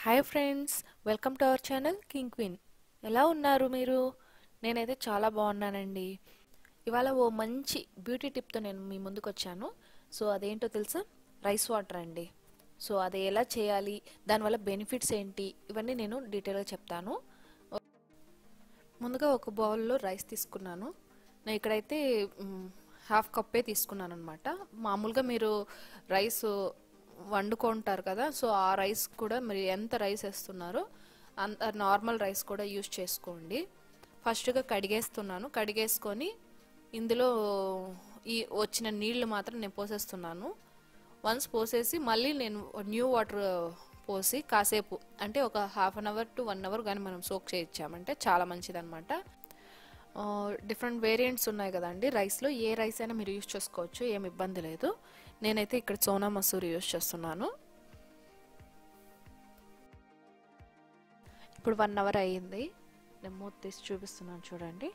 Hi friends, welcome to our channel KingQueen. ఎలా ఉన్నారు మీరు? నేనైతే చాలా బాగున్నానండి. ఇవాళ ఓ మంచి బ్యూటీ టిప్తో నేను మీ ముందుకు వచ్చాను. సో అదేంటో తెలుసా? రైస్ వాటర్ అండి. సో అది ఎలా చేయాలి, దానివల్ల బెనిఫిట్స్ ఏంటి, ఇవన్నీ నేను డీటెయిల్గా చెప్తాను. ముందుగా ఒక బౌల్లో రైస్ తీసుకున్నాను. నేను ఇక్కడైతే హాఫ్ కప్పే తీసుకున్నాను అనమాట. మామూలుగా మీరు రైస్ వండుకుంటారు కదా, సో ఆ రైస్ కూడా మీరు ఎంత రైస్ వేస్తున్నారో అంత నార్మల్ రైస్ కూడా యూజ్ చేసుకోండి. ఫస్ట్గా కడిగేస్తున్నాను. కడిగేసుకొని ఇందులో ఈ వచ్చిన నీళ్లు మాత్రం నేను పోసేస్తున్నాను. వన్స్ పోసేసి మళ్ళీ నేను న్యూ వాటర్ పోసి కాసేపు అంటే ఒక half an hour to 1 hour కానీ మనం సోక్ చేయించామంటే చాలా మంచిదన్నమాట. డిఫరెంట్ వేరియంట్స్ ఉన్నాయి కదండి రైస్లో. ఏ రైస్ అయినా మీరు యూజ్ చేసుకోవచ్చు, ఏమి ఇబ్బంది లేదు. నేనైతే ఇక్కడ సోనా మసూరి యూజ్ చేస్తున్నాను. ఇప్పుడు 1 అవర్ అయ్యింది. నేను మూత తీసి చూపిస్తున్నాను చూడండి.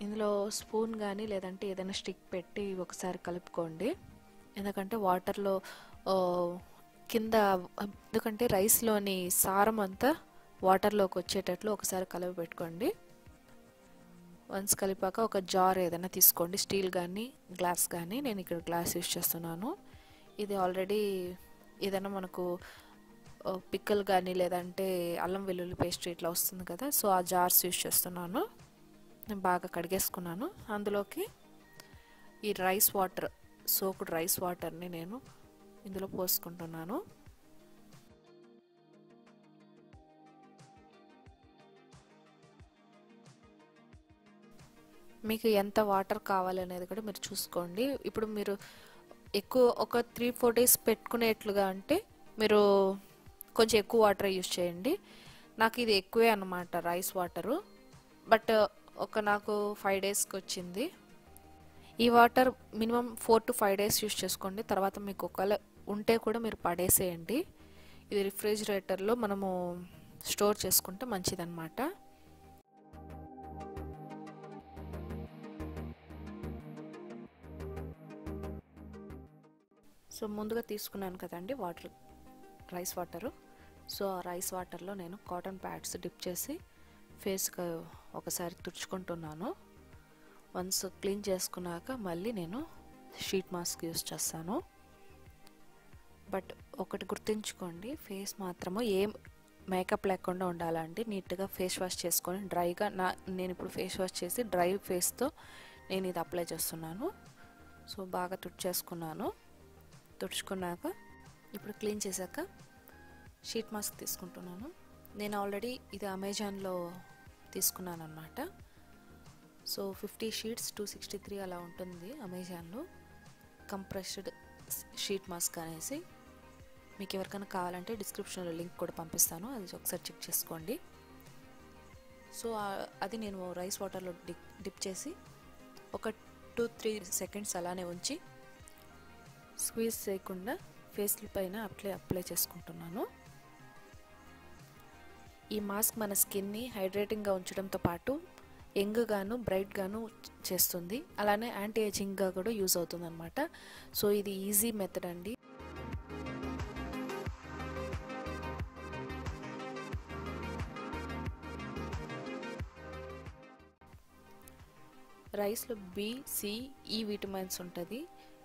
ఇందులో స్పూన్ కానీ లేదంటే ఏదైనా స్టిక్ పెట్టి ఒకసారి కలుపుకోండి. ఎందుకంటే వాటర్లో కింద, ఎందుకంటే రైస్లోని సారం అంతా వాటర్లోకి వచ్చేటట్లు ఒకసారి కలిపి పెట్టుకోండి. వన్స్ కలిపాక ఒక జార్ ఏదైనా తీసుకోండి, స్టీల్ కానీ గ్లాస్ కానీ. నేను ఇక్కడ గ్లాస్ యూజ్ చేస్తున్నాను. ఇది ఆల్రెడీ ఏదైనా మనకు పిక్కల్ కానీ లేదంటే అల్లం వెల్లుల్లి పేస్ట్ ఇట్లా వస్తుంది కదా, సో ఆ జార్స్ యూజ్ చేస్తున్నాను. నేను బాగా కడిగేసుకున్నాను. అందులోకి ఈ రైస్ వాటర్, సోక్డ్ రైస్ వాటర్ని నేను ఇందులో పోసుకుంటున్నాను. మీకు ఎంత వాటర్ కావాలనేది కూడా మీరు చూసుకోండి. ఇప్పుడు మీరు ఎక్కువ ఒక 3-4 డేస్ పెట్టుకునేట్లుగా అంటే మీరు కొంచెం ఎక్కువ వాటర్ యూజ్ చేయండి. నాకు ఇది ఎక్కువే అన్నమాట రైస్ వాటరు, బట్ నాకు 5 డేస్కి వచ్చింది. ఈ water minimum 4 to 5 days use చేసుకోండి. తర్వాత మీకు ఒకవేళ ఉంటే కూడా మీరు పడేసేయండి. ఇది రిఫ్రిజిరేటర్లో మనము స్టోర్ చేసుకుంటే మంచిదన్నమాట. సో ముందుగా తీసుకున్నాను కదండి రైస్ వాటరు. సో ఆ రైస్ వాటర్లో నేను కాటన్ ప్యాడ్స్ డిప్ చేసి ఫేస్కి ఒకసారి తుడుచుకుంటున్నాను. వన్స్ క్లీన్ చేసుకున్నాక మళ్ళీ నేను షీట్ మాస్క్ యూస్ చేస్తాను. బట్ ఒకటి గుర్తుంచుకోండి, ఫేస్ మాత్రము ఏం మేకప్ లేకుండా ఉండాలండి. నీట్గా ఫేస్ వాష్ చేసుకొని డ్రైగా, నేను ఇప్పుడు ఫేస్ వాష్ చేసి డ్రై ఫేస్తో నేను ఇది అప్లై చేస్తున్నాను. సో బాగా తుడుచుకున్నాక ఇప్పుడు క్లీన్ చేశాక షీట్ మాస్క్ తీసుకుంటున్నాను. నేను ఆల్రెడీ ఇది అమెజాన్లో తీసుకున్నాను అనమాట. సో 50 షీట్స్ 263 అలా ఉంటుంది అమెజాన్లో. కంప్రెస్డ్ షీట్ మాస్క్ అనేసి, మీకు ఎవరికైనా కావాలంటే డిస్క్రిప్షన్లో లింక్ కూడా పంపిస్తాను, అది ఒకసారి చెక్ చేసుకోండి. సో అది నేను రైస్ వాటర్లో డిప్ చేసి ఒక 2-3 సెకండ్స్ అలానే ఉంచి స్క్వీజ్ చేయకుండా ఫేస్ పైన అప్లై చేసుకుంటున్నాను. ఈ మాస్క్ మన స్కిన్ని హైడ్రేటింగ్గా ఉంచడంతో పాటు యంగ్గాను బ్రైట్గాను చేస్తుంది. అలానే యాంటీ ఏజింగ్గా కూడా యూజ్ అవుతుంది అనమాట. సో ఇది ఈజీ మెథడ్ అండి. రైస్లో B, C, E విటమిన్స్ ఉంటుంది.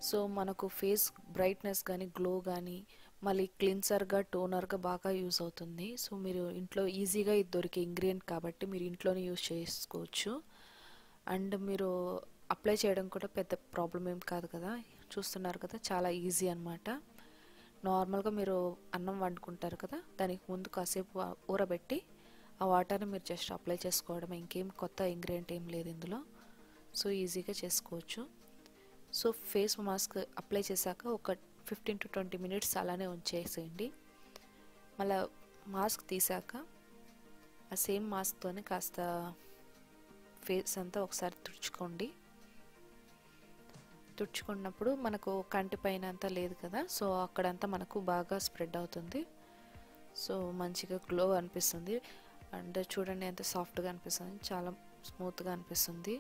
సో మనకు ఫేస్ బ్రైట్నెస్ కానీ గ్లో కానీ మళ్ళీ క్లిన్సర్గా టోనర్గా బాగా యూజ్ అవుతుంది. సో మీరు ఇంట్లో ఈజీగా ఇది దొరికే ఇంగ్రీడియంట్ కాబట్టి మీరు ఇంట్లోనే యూజ్ చేసుకోవచ్చు. అండ్ మీరు అప్లై చేయడం కూడా పెద్ద ప్రాబ్లం ఏం కాదు కదా, చూస్తున్నారు కదా, చాలా ఈజీ అనమాట. నార్మల్గా మీరు అన్నం వండుకుంటారు కదా, దానికి ముందు కాసేపు ఊరబెట్టి ఆ వాటర్ని మీరు జస్ట్ అప్లై చేసుకోవడం, ఇంకేం కొత్త ఇంగ్రీడియంట్ ఏం లేదు ఇందులో. సో ఈజీగా చేసుకోవచ్చు. సో ఫేస్ మాస్క్ అప్లై చేశాక ఒక 15 to 20 మినిట్స్ అలానే ఉంచేసేయండి. మళ్ళీ మాస్క్ తీసాక ఆ సేమ్ మాస్క్తోనే కాస్త ఫేస్ అంతా ఒకసారి తుడుచుకున్నప్పుడు మనకు కంటి పైన అంతా లేదు కదా, సో అక్కడంతా మనకు బాగా స్ప్రెడ్ అవుతుంది. సో మంచిగా గ్లో అనిపిస్తుంది. అండ్ చూడండి ఎంత సాఫ్ట్గా అనిపిస్తుంది, చాలా స్మూత్గా అనిపిస్తుంది.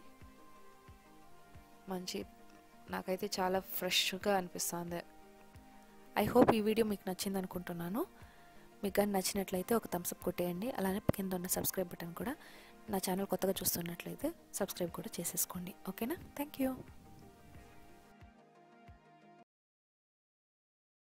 నాకైతే చాలా ఫ్రెష్గా అనిపిస్తుంది. ఐ హోప్ ఈ వీడియో మీకు నచ్చింది అనుకుంటున్నాను. మీకు కానీ నచ్చినట్లయితే ఒక థమ్స్ అప్ కొట్టేయండి. అలానే కింద ఉన్న సబ్స్క్రైబ్ బటన్ కూడా, నా ఛానల్ కొత్తగా చూస్తున్నట్లయితే సబ్స్క్రైబ్ కూడా చేసేసుకోండి. ఓకేనా? Thank you.